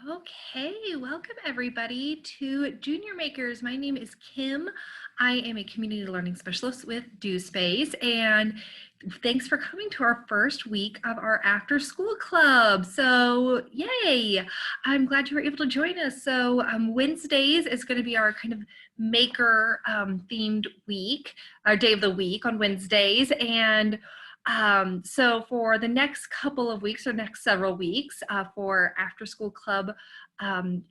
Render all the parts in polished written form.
Okay, welcome everybody to Junior Makers. My name is Kim. I am a community learning specialist with DoSpace, and thanks for coming to our first week of our after school club. So yay, I'm glad you were able to join us. So Wednesdays is going to be our kind of maker themed week, our day of the week on Wednesdays. And so for the next couple of weeks or next several weeks for After School Club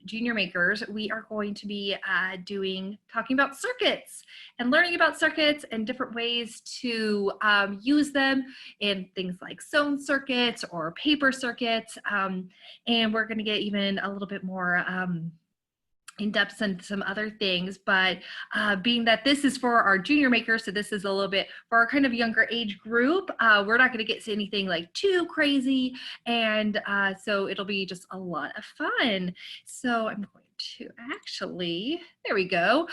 Junior Makers, we are going to be talking about circuits and learning about circuits and different ways to use them in things like sewn circuits or paper circuits. And we're going to get even a little bit more in depth and some other things, but being that this is for our junior makers, so this is a little bit for our kind of younger age group, we're not going to get to anything like too crazy, and so it'll be just a lot of fun. So I'm going to actually, there we go.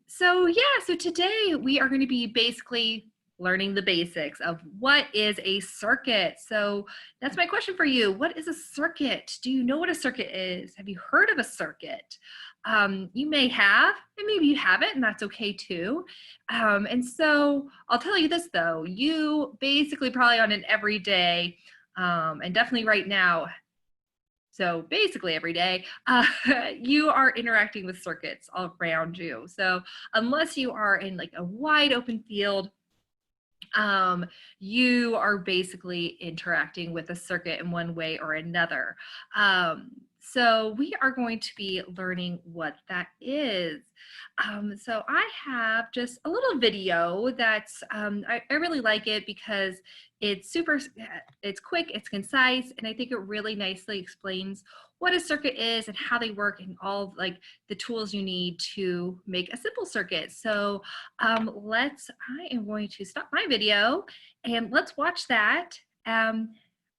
So today we are going to be basically learning the basics of what is a circuit. So that's my question for you. What is a circuit? Do you know what a circuit is? Have you heard of a circuit? You may have, and maybe you haven't, and that's okay too. And so I'll tell you this though, you basically probably on an everyday, and definitely right now, so basically every day, you are interacting with circuits all around you. So unless you are in like a wide open field, you are basically interacting with a circuit in one way or another. So we are going to be learning what that is. So I have just a little video that's, I really like it because it's it's quick, it's concise, and I think it really nicely explains what a circuit is and how they work and all like the tools you need to make a simple circuit. So I am going to stop my video and let's watch that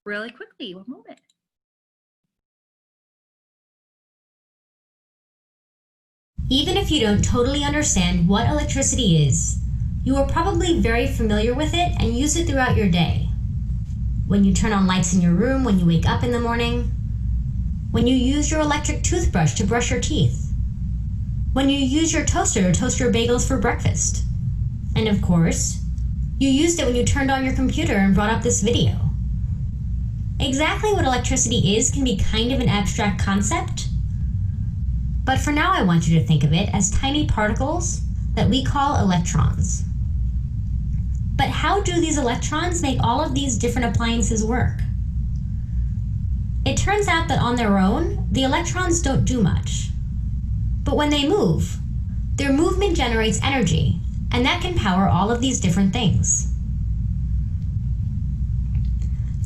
really quickly. One moment. Even if you don't totally understand what electricity is, you are probably very familiar with it and use it throughout your day. When you turn on lights in your room when you wake up in the morning, when you use your electric toothbrush to brush your teeth, when you use your toaster to toast your bagels for breakfast, and of course, you used it when you turned on your computer and brought up this video. Exactly what electricity is can be kind of an abstract concept, but for now I want you to think of it as tiny particles that we call electrons. But how do these electrons make all of these different appliances work? It turns out that on their own, the electrons don't do much. But when they move, their movement generates energy, and that can power all of these different things.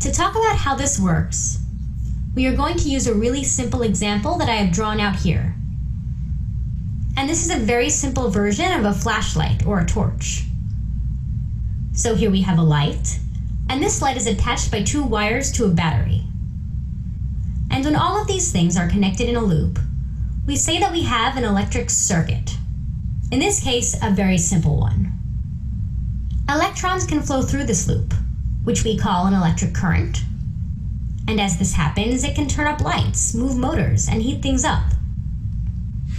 To talk about how this works, we are going to use a really simple example that I have drawn out here. And this is a very simple version of a flashlight or a torch. So here we have a light, and this light is attached by two wires to a battery. And when all of these things are connected in a loop, we say that we have an electric circuit. In this case, a very simple one. Electrons can flow through this loop, which we call an electric current. And as this happens, it can turn up lights, move motors, and heat things up.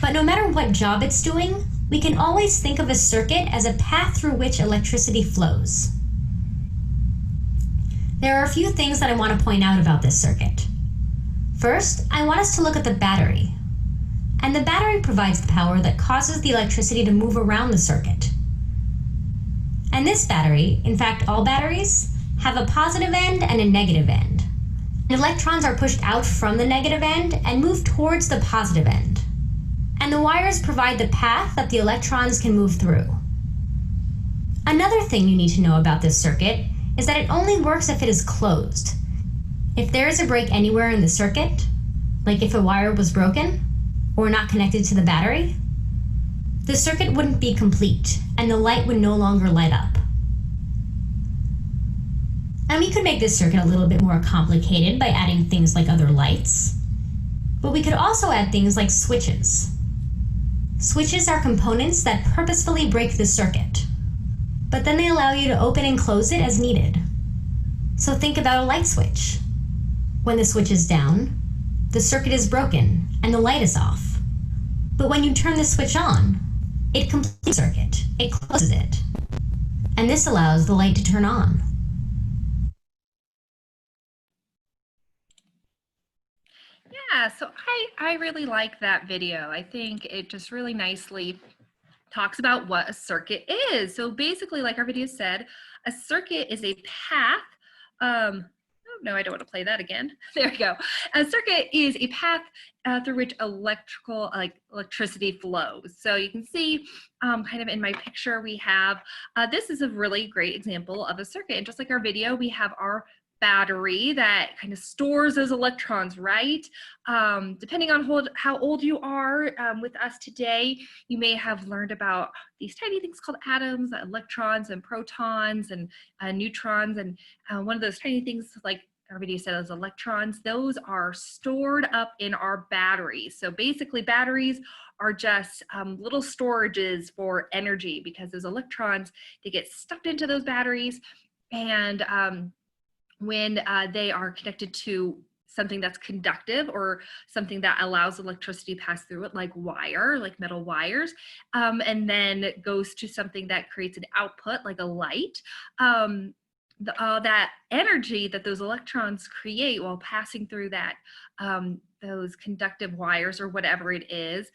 But no matter what job it's doing, we can always think of a circuit as a path through which electricity flows. There are a few things that I want to point out about this circuit. First, I want us to look at the battery. And the battery provides the power that causes the electricity to move around the circuit. And this battery, in fact all batteries, have a positive end and a negative end. Electrons are pushed out from the negative end and move towards the positive end. And the wires provide the path that the electrons can move through. Another thing you need to know about this circuit is that it only works if it is closed. If there is a break anywhere in the circuit, like if a wire was broken or not connected to the battery, the circuit wouldn't be complete and the light would no longer light up. And we could make this circuit a little bit more complicated by adding things like other lights, but we could also add things like switches. Switches are components that purposefully break the circuit, but then they allow you to open and close it as needed. So think about a light switch. When the switch is down, the circuit is broken and the light is off. But when you turn the switch on, it completes the circuit. It closes it. And this allows the light to turn on. Yeah, so I really like that video. I think it just really nicely talks about what a circuit is. So basically, like our video said, a circuit is a path. Oh no, I don't want to play that again. There we go. A circuit is a path through which electricity flows. So you can see kind of in my picture, we have, this is a really great example of a circuit. And just like our video, we have our battery that kind of stores those electrons, right? Depending on how old you are with us today, you may have learned about these tiny things called atoms, electrons and protons and neutrons. And one of those tiny things, like our video said, is electrons. Those are stored up in our batteries. So basically batteries are just little storages for energy, because those electrons, they get stuffed into those batteries, and when they are connected to something that's conductive or something that allows electricity to pass through it, like wire, like metal wires, and then it goes to something that creates an output, like a light. That energy that those electrons create while passing through that those conductive wires or whatever it is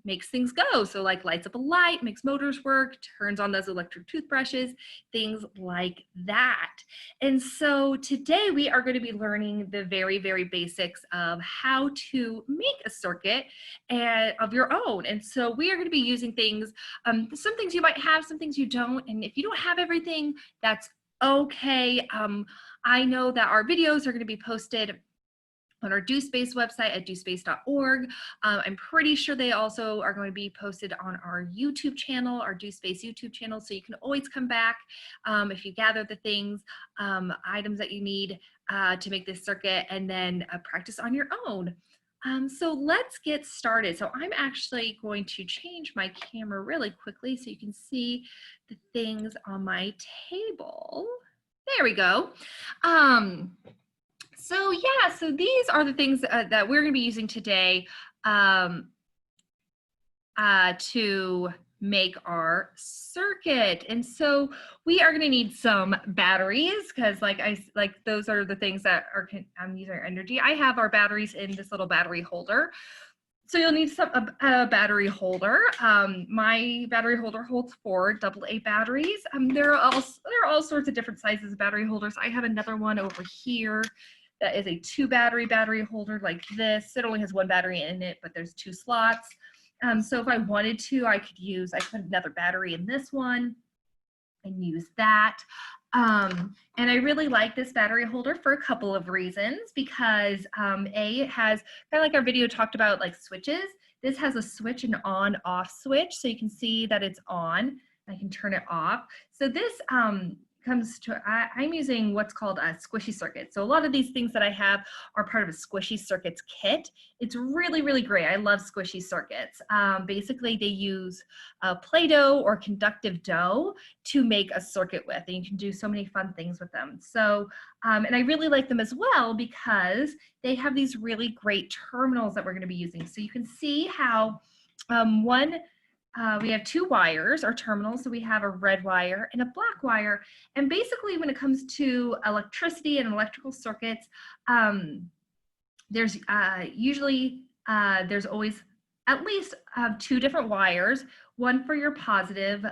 makes things go. So like lights up a light, makes motors work, turns on those electric toothbrushes, things like that. And so today we are going to be learning the very, very basics of how to make a circuit of your own. And so we are going to be using things, some things you might have, some things you don't. And if you don't have everything, that's okay. I know that our videos are going to be posted on our DoSpace website at dospace.org. I'm pretty sure they also are going to be posted on our YouTube channel, our DoSpace YouTube channel, so you can always come back if you gather the things, items that you need to make this circuit, and then practice on your own. So let's get started. So I'm actually going to change my camera really quickly so you can see the things on my table. There we go. So yeah, so these are the things that we're going to be using today to make our circuit. And so we are going to need some batteries, because like those are the things that I'm using our energy. I have our batteries in this little battery holder. So you'll need a battery holder. My battery holder holds 4 AA batteries. There are all sorts of different sizes of battery holders. I have another one over here that is a 2 battery holder like this. It only has 1 battery in it, but there's 2 slots. So if I wanted to, I could put another battery in this one and use that. And I really like this battery holder for a couple of reasons, because it has, kind of like our video talked about, like switches. This has a switch, an on-off switch, so you can see that it's on. I can turn it off. So this I'm using what's called a squishy circuit. So a lot of these things that I have are part of a squishy circuits kit. It's really, really great. I love squishy circuits. Basically, they use Play-Doh or conductive dough to make a circuit with, and you can do so many fun things with them. So, and I really like them as well because they have these really great terminals that we're going to be using. So you can see how we have 2 wires or terminals. So we have a red wire and a black wire. And basically when it comes to electricity and electrical circuits, there's always at least 2 different wires, one for your positive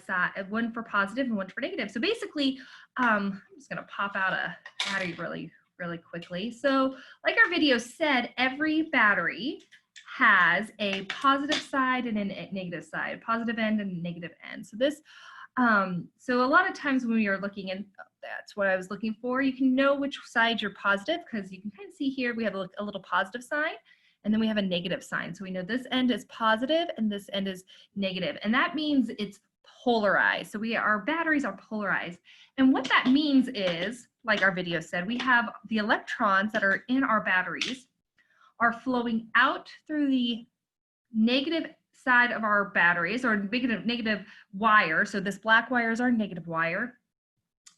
side, one for positive and one for negative. So basically, I'm just gonna pop out a battery really, really quickly. So like our video said, every battery has a positive side and a negative side, positive end and negative end. So this, so a lot of times when we are looking, and that's what I was looking for, you can know which side you're positive, because you can kind of see here we have a little positive sign, and then we have a negative sign. So we know this end is positive and this end is negative, and that means it's polarized. So our batteries are polarized. And what that means is, like our video said, we have the electrons that are in our batteries are flowing out through the negative side of our batteries, or negative wire. So this black wire is our negative wire.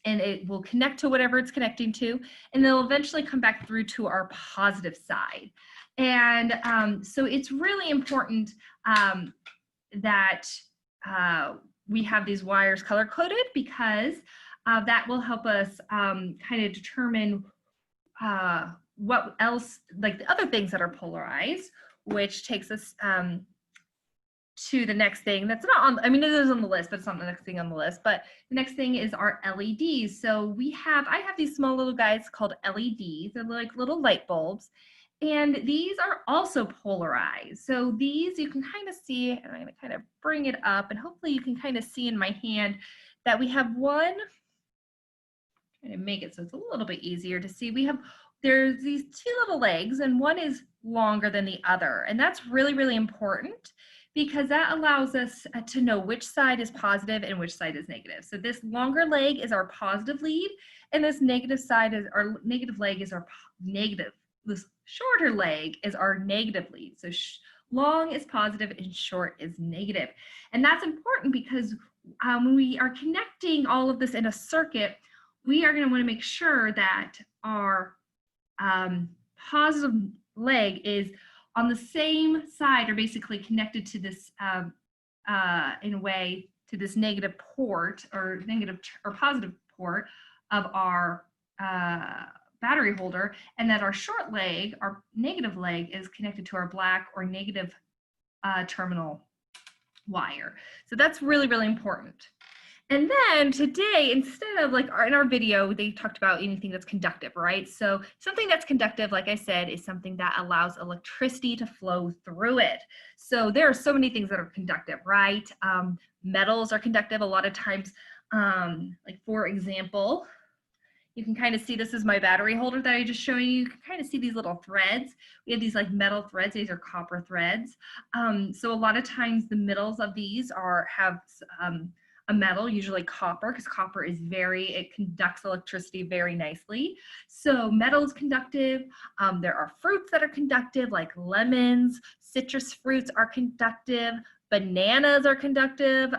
and it will connect to whatever it's connecting to, and they'll eventually come back through to our positive side. And so it's really important that we have these wires color coded, because that will help us kind of determine what else, like the other things that are polarized, which takes us to the next thing that's not on, I mean, it is on the list, but it's not the next thing on the list. But the next thing is our LEDs. So I have these small little guys called LEDs. They're like little light bulbs. And these are also polarized. So these you can kind of see, and I'm gonna kind of bring it up, and hopefully you can kind of see in my hand that we have one, trying to make it so it's a little bit easier to see. There's these two little legs, and one is longer than the other. And that's really, really important, because that allows us to know which side is positive and which side is negative. So this longer leg is our positive lead, and this negative side is our negative leg is our negative. This shorter leg is our negative lead. So long is positive and short is negative. And that's important because when we are connecting all of this in a circuit, we are going to want to make sure that our positive leg is on the same side, or basically connected to this in a way to this negative port, or negative or positive port of our battery holder, and that our short leg, our negative leg, is connected to our black or negative terminal wire. So that's really, really important. And then today, instead of like in our video, they talked about anything that's conductive, right? So something that's conductive, like I said, is something that allows electricity to flow through it. So there are so many things that are conductive, right? Metals are conductive a lot of times. Like for example, you can kind of see, this is my battery holder that I just showed you. You can kind of see these little threads. We have these like metal threads. These are copper threads. So a lot of times the middles of these have a metal, usually copper, because copper is it conducts electricity very nicely. So metal is conductive. There are fruits that are conductive, like lemons. Citrus fruits are conductive. Bananas are conductive.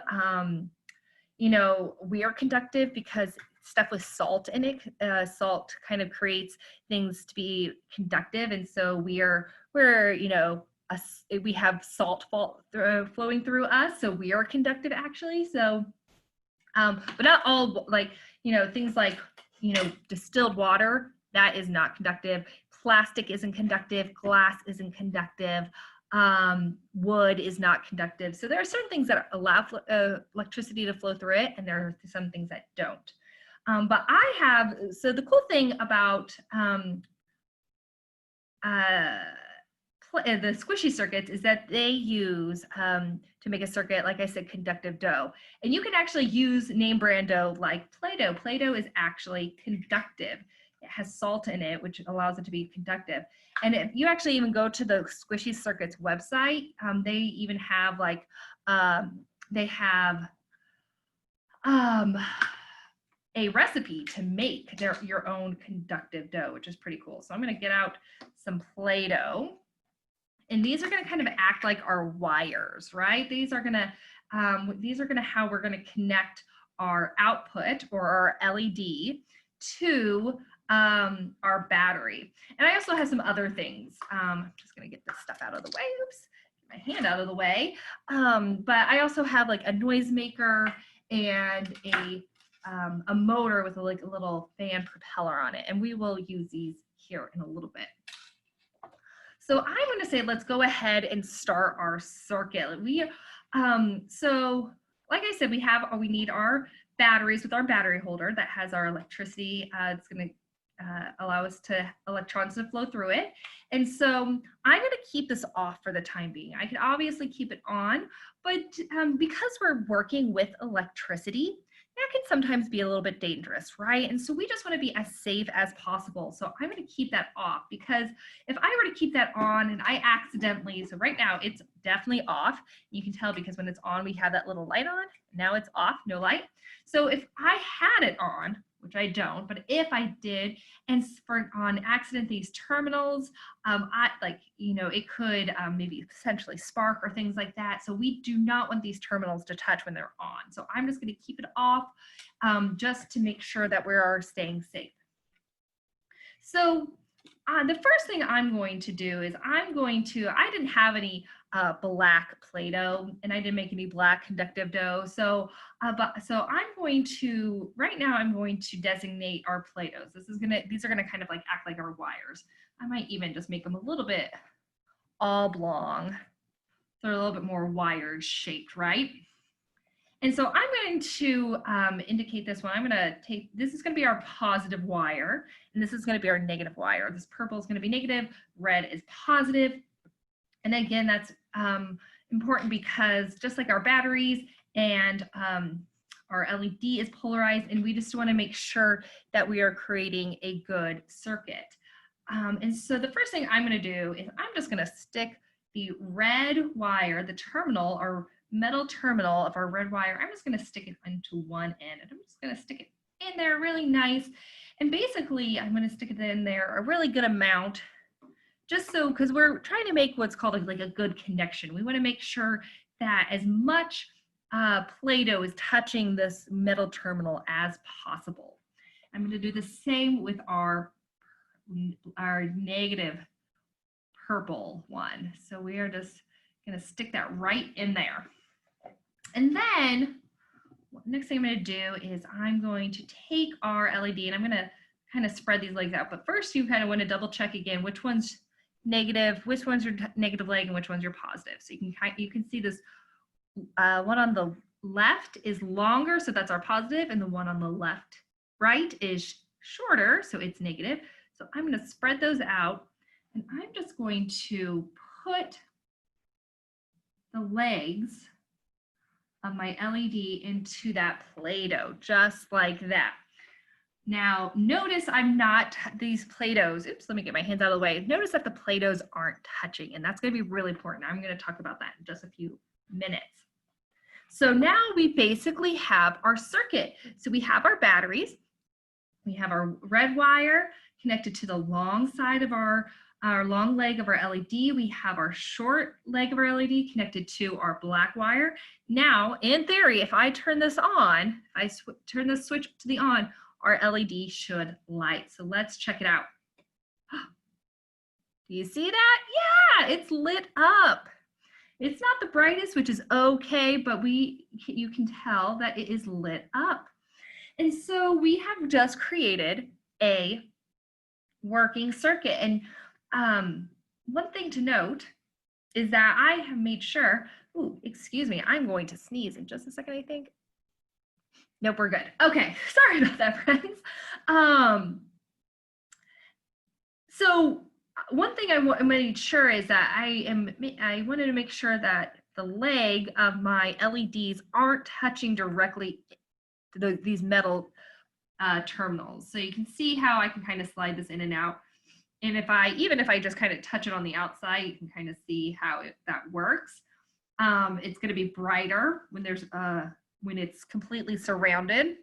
You know, we are conductive because stuff with salt in it. Salt kind of creates things to be conductive, and so we're you know, we have salt flowing through us, so we are conductive actually. So but not all, like, you know, things like, you know, distilled water, that is not conductive. Plastic isn't conductive. Glass isn't conductive. Wood is not conductive. So there are certain things that allow electricity to flow through it, and there are some things that don't. But so the cool thing about the squishy circuits is that they use to make a circuit, like I said, conductive dough. And you can actually use name brand dough like Play-Doh. Play-Doh is actually conductive. It has salt in it, which allows it to be conductive. And if you actually even go to the Squishy Circuits website, they even have like, they have a recipe to make your own conductive dough, which is pretty cool. So I'm going to get out some Play-Doh. And these are going to kind of act like our wires, right? These are going to how we're going to connect our output, or our LED, to our battery. And I also have some other things. I'm just going to get this stuff out of the way. Oops, get my hand out of the way. But I also have like a noisemaker and a motor with a little fan propeller on it. And we will use these here in a little bit. So I'm going to say, let's go ahead and start our circuit. So like I said, we need our batteries with our battery holder that has our electricity. It's going to allow us electrons to flow through it. And so I'm going to keep this off for the time being. I could obviously keep it on, but because we're working with electricity, that can sometimes be a little bit dangerous, right? And so we just want to be as safe as possible. So I'm going to keep that off, because if I were to keep that on and I accidentally, so right now it's definitely off. You can tell because when it's on, we have that little light on. Now it's off, no light. So if I had it on, which I don't, but if I did, and on accident these terminals, it could maybe potentially spark or things like that. So we do not want these terminals to touch when they're on. So I'm just going to keep it off just to make sure that we are staying safe. So the first thing I'm going to do is I didn't have any black Play-Doh, and I didn't make any black conductive dough. So right now I'm going to designate our Play-Dohs. These are gonna kind of like act like our wires. I might even just make them a little bit oblong. They're a little bit more wired shaped, right? And so I'm going to indicate this one. This is going to be our positive wire, and this is going to be our negative wire. This purple is going to be negative, red is positive. And again, that's important because just like our batteries and our LED is polarized, and we just want to make sure that we are creating a good circuit. And so the first thing I'm going to do is I'm just going to stick the red wire, the terminal, or metal terminal of our red wire, I'm just going to stick it into one end, and I'm just going to stick it in there really nice. And basically, I'm going to stick it in there a really good amount, just so, because we're trying to make what's called like a good connection. We want to make sure that as much Play-Doh is touching this metal terminal as possible. I'm going to do the same with our negative purple one. So we are just going to stick that right in there. And then next thing I'm going to do is I'm going to take our LED, and I'm going to kind of spread these legs out. But first, you kind of want to double check again which one's negative, which one's your negative leg, and which one's your positive. So you can see this one on the left is longer, so that's our positive, and the one on the right is shorter, so it's negative. So I'm going to spread those out, and I'm just going to put the legs of my LED into that Play-Doh, just like that. Now, notice these Play-Dohs, oops, let me get my hands out of the way. Notice that the Play-Dohs aren't touching, and that's going to be really important. I'm going to talk about that in just a few minutes. So now we basically have our circuit. So we have our batteries, we have our red wire connected to the long side of our long leg of our LED. We have our short leg of our LED connected to our black wire. Now, in theory, if I turn this on, turn this switch to the on, our LED should light. So let's check it out. Do you see that? Yeah, it's lit up. It's not the brightest, which is okay, but you can tell that it is lit up. And so we have just created a working circuit. And one thing to note is that I have made sure, excuse me, I'm going to sneeze in just a second, I think. Nope, we're good. Okay, sorry about that, friends. So one thing I made sure is that I wanted to make sure that the leg of my LEDs aren't touching directly these metal terminals. So you can see how I can kind of slide this in and out. And even if I just kind of touch it on the outside, you can kind of see how that works. It's going to be brighter when it's completely surrounded.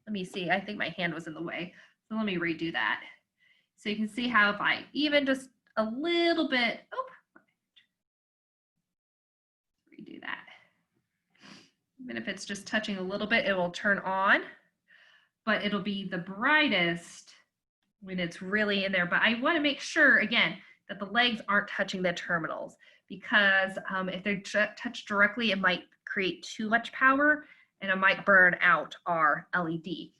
Let me see, I think my hand was in the way. So let me redo that. So you can see how if I even just a little bit, redo that. Even if it's just touching a little bit, it will turn on, but it'll be the brightest when it's really in there. But I want to make sure, again, that the legs aren't touching the terminals, because if they're touched directly, it might create too much power and it might burn out our LED.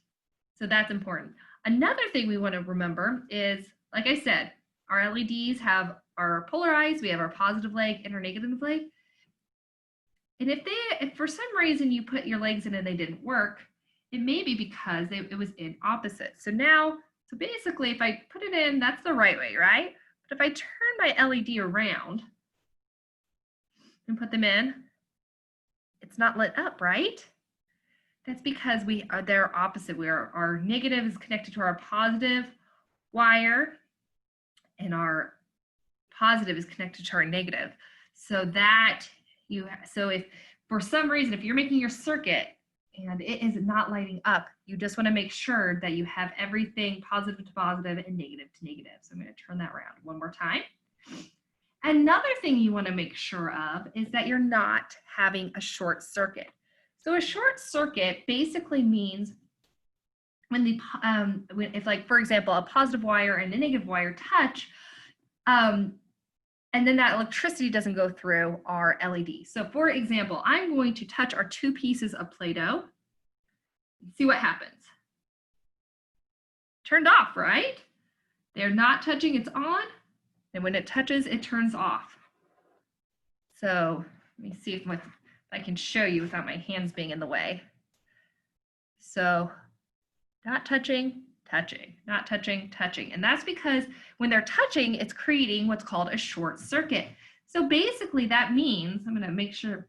So that's important. Another thing we want to remember is, like I said, our LEDs are polarized. We have our positive leg and our negative leg. And if for some reason you put your legs in and they didn't work, it may be because it was in opposite. So basically if I put it in, that's the right way, right? But if I turn my LED around and put them in, it's not lit up, right? That's because they're opposite. Our negative is connected to our positive wire, and our positive is connected to our negative. So if for some reason, if you're making your circuit and it is not lighting up. You just want to make sure that you have everything positive to positive and negative to negative. So I'm going to turn that around one more time. Another thing you want to make sure of is that you're not having a short circuit. So a short circuit basically means when if, like, for example, a positive wire and a negative wire touch, and then that electricity doesn't go through our LED. So for example, I'm going to touch our two pieces of Play-Doh. See what happens. Turned off, right? They're not touching, it's on. And when it touches, it turns off. So let me see if I can show you without my hands being in the way. So not touching, touching, not touching, touching. And that's because when they're touching, it's creating what's called a short circuit. So basically that means, I'm gonna make sure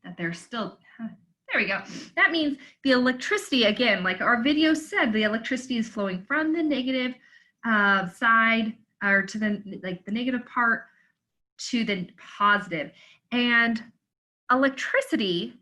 that they're still, there we go. That means the electricity, again, like our video said, the electricity is flowing from the negative side, or to the negative part to the positive. And electricity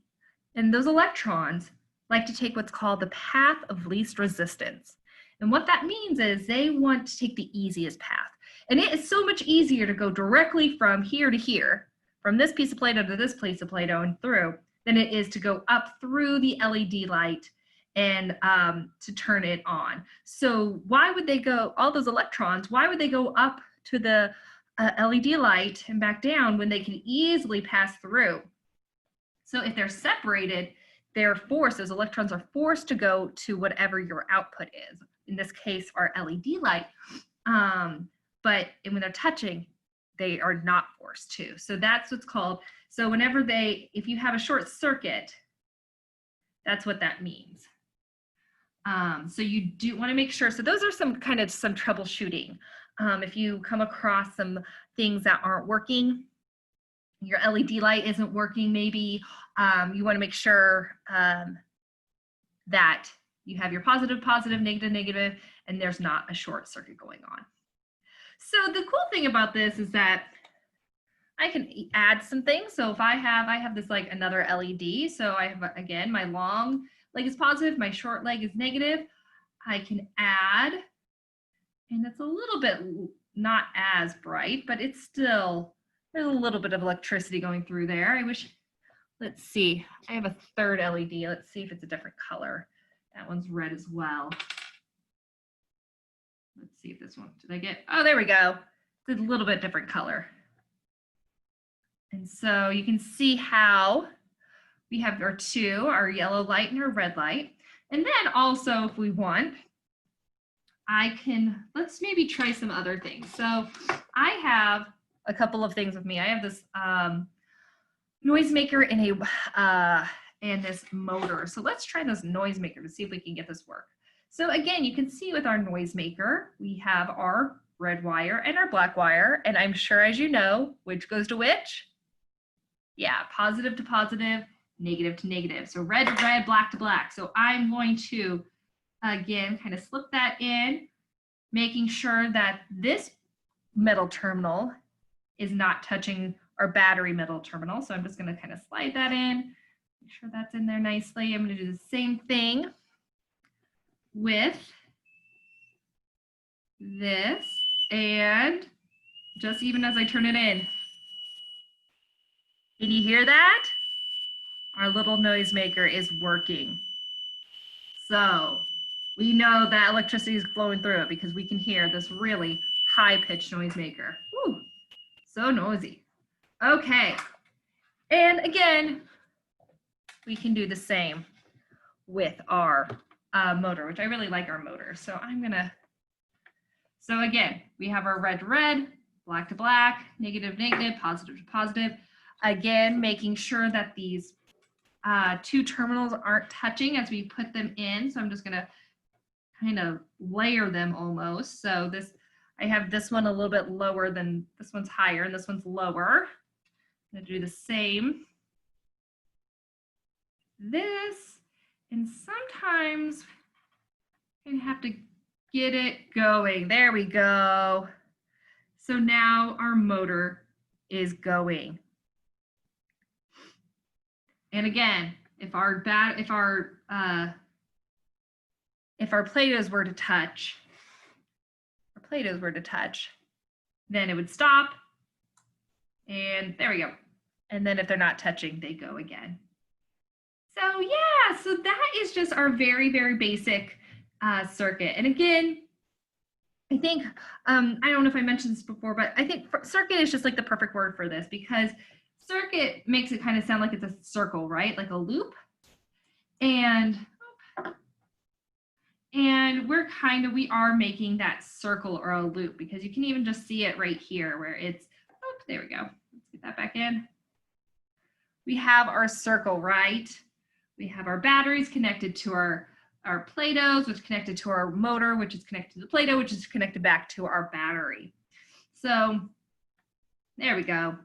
and those electrons like to take what's called the path of least resistance. And what that means is they want to take the easiest path. And it is so much easier to go directly from here to here, from this piece of Play-Doh to this piece of Play-Doh and through, than it is to go up through the LED light and to turn it on. So why would they go, all those electrons, why would they go up to the LED light and back down when they can easily pass through? So if they're separated, they're forced, those electrons are forced to go to whatever your output is. In this case, our LED light. But when they're touching, they are not forced to. So that's what's called, so whenever if you have a short circuit, that's what that means. So you do want to make sure, so those are some troubleshooting. If you come across some things that aren't working, your LED light isn't working, maybe you want to make sure that you have your positive, positive, negative, negative, and there's not a short circuit going on. So the cool thing about this is that I can add some things. So if I have this like another LED, so I have, again, my long leg is positive, my short leg is negative. I can add, and it's a little bit not as bright, but it's still, there's a little bit of electricity going through there. I wish, let's see, I have a third LED. Let's see if it's a different color. That one's red as well. Let's see if this one, did I get, oh, there we go. It's a little bit different color. And so you can see how we have our two, our yellow light and our red light. And then also if we want, let's maybe try some other things. So I have a couple of things with me. I have this noisemaker and this motor. So let's try this noisemaker to see if we can get this work. So again, you can see with our noisemaker, we have our red wire and our black wire. And I'm sure, as you know, which goes to which? Yeah, positive to positive, negative to negative. So red to red, black to black. So I'm going to, again, kind of slip that in, making sure that this metal terminal is not touching our battery metal terminal. So I'm just going to kind of slide that in, make sure that's in there nicely. I'm going to do the same thing with this, and just even as I turn it in. Can you hear that? Our little noisemaker is working. So we know that electricity is flowing through it because we can hear this really high-pitched noisemaker. Whew, so noisy. Okay, and again, we can do the same with our motor, which I really like our motor. So so again, we have our red to red, black to black, negative to negative, positive to positive. Again, making sure that these two terminals aren't touching as we put them in. So I'm just gonna kind of layer them almost. So I have this one a little bit lower than, this one's higher and this one's lower. I'm gonna do the same. This, and sometimes you have to get it going. There we go. So now our motor is going. And again, if our Play-Dohs were to touch, then it would stop. And there we go. And then if they're not touching, they go again. So yeah, so that is just our very, very basic circuit. And again, I think, I don't know if I mentioned this before, but I think circuit is just like the perfect word for this, because circuit makes it kind of sound like it's a circle, right? Like a loop. And we are making that circle or a loop, because you can even just see it right here where it's, oh, there we go. Let's get that back in. We have our circle, right? We have our batteries connected to our Play-Dohs, which is connected to our motor, which is connected to the Play-Doh, which is connected back to our battery. So there we go.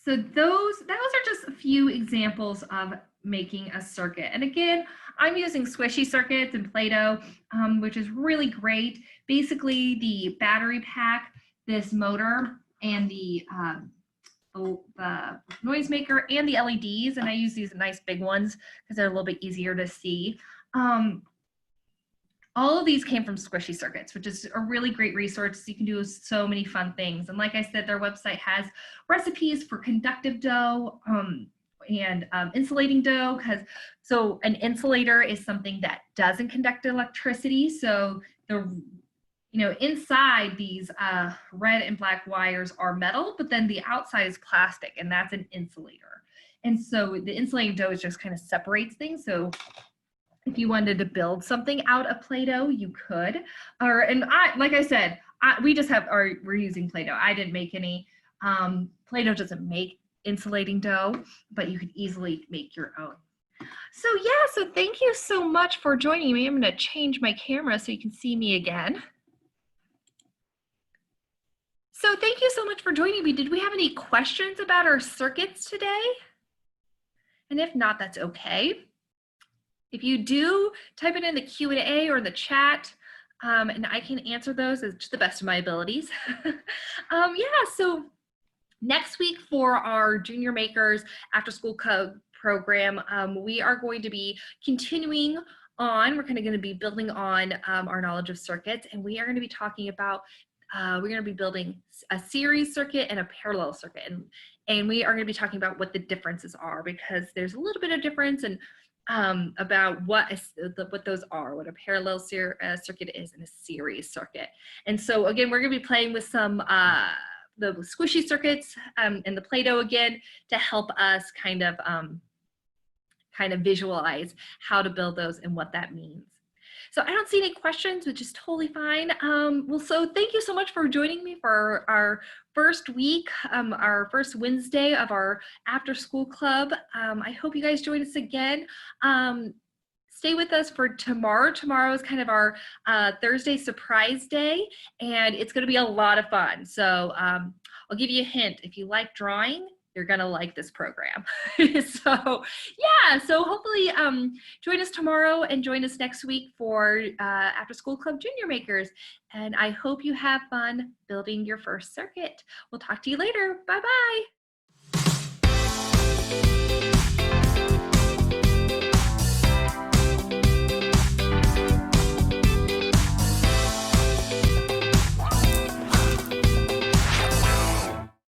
So those are just a few examples of making a circuit. And again, I'm using squishy circuits and Play-Doh, which is really great. Basically, the battery pack, this motor, and the noisemaker and the LEDs, and I use these nice big ones because they're a little bit easier to see. All of these came from Squishy Circuits, which is a really great resource. You can do so many fun things. And like I said, their website has recipes for conductive dough and insulating dough. So an insulator is something that doesn't conduct electricity. So inside these red and black wires are metal, but then the outside is plastic, and that's an insulator. And so the insulating dough just kind of separates things. So if you wanted to build something out of Play-Doh, you could. Like I said, we're using Play-Doh. I didn't make any. Play-Doh doesn't make insulating dough, but you could easily make your own. So yeah, so thank you so much for joining me. I'm going to change my camera so you can see me again. So thank you so much for joining me. Did we have any questions about our circuits today? And if not, that's okay. If you do, type it in the Q&A or the chat, and I can answer those to the best of my abilities. Yeah, so next week for our Junior Makers After School Club program, we are going to be continuing on. We're kind of going to be building on our knowledge of circuits, and we are going to be talking about we're going to be building a series circuit and a parallel circuit, and we are going to be talking about what the differences are, because there's a little bit of difference and about what those are, what a parallel circuit is and a series circuit. And so again, we're going to be playing with some the squishy circuits and the Play-Doh again to help us kind of visualize how to build those and what that means. So I don't see any questions, which is totally fine. Well, so thank you so much for joining me for our first week, our first Wednesday of our after school club. I hope you guys join us again. Stay with us for tomorrow. Tomorrow is kind of our Thursday surprise day, and it's going to be a lot of fun. So I'll give you a hint. If you like drawing, you're going to like this program. So yeah, so hopefully join us tomorrow and join us next week for After School Club Junior Makers. And I hope you have fun building your first circuit. We'll talk to you later. Bye-bye.